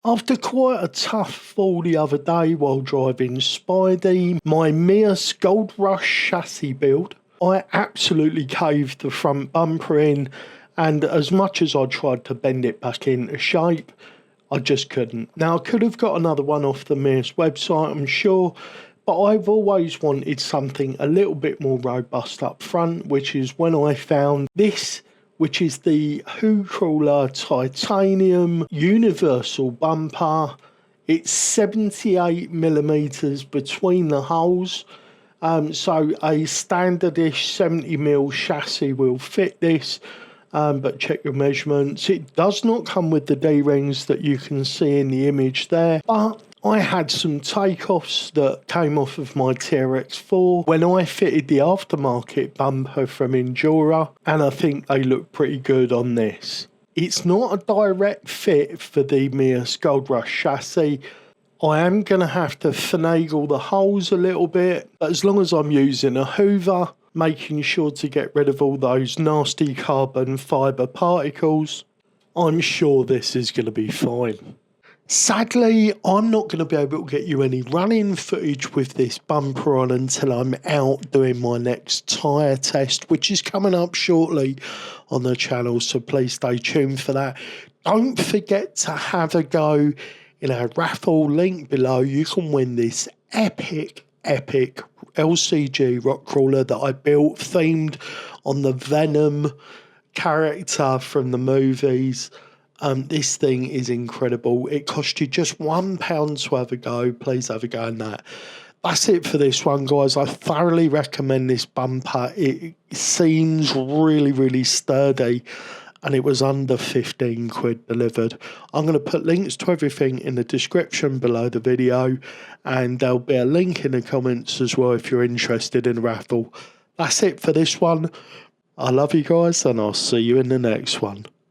After quite a tough fall the other day while driving Spidey, my MEUS Gold Rush chassis build, I absolutely caved the front bumper in, and as much as I tried to bend it back into shape, I just couldn't. Now, I could have got another one off the MEUS website, I'm sure, but I've always wanted something a little bit more robust up front, which is when I found this, which is the Who Crawler Titanium Universal Bumper. It's 78mm between the holes. So a standardish 70mm chassis will fit this, but check your measurements. It does not come with the D-rings that you can see in the image there, but I had some takeoffs that came off of my TRX4 when I fitted the aftermarket bumper from Endura, and I think they look pretty good on this. It's not a direct fit for the MEUS Gold Rush chassis. I am going to have to finagle the holes a little bit, but as long as I'm using a hoover, making sure to get rid of all those nasty carbon fibre particles, I'm sure this is going to be fine. Sadly, I'm not going to be able to get you any running footage with this bumper on until I'm out doing my next tyre test, which is coming up shortly on the channel, so please stay tuned for that. Don't forget to have a go in our raffle link below. You can win this epic LCG rock crawler that I built, themed on the Venom character from the movies. This thing is incredible. It cost you just £1 to have a go. Please have a go in that. That's it for this one, guys. I thoroughly recommend this bumper. It seems really sturdy, and it was under 15 quid delivered. I'm going to put links to everything in the description below the video, and there'll be a link in the comments as well if you're interested in the raffle. That's it for this one. I love you guys, and I'll see you in the next one.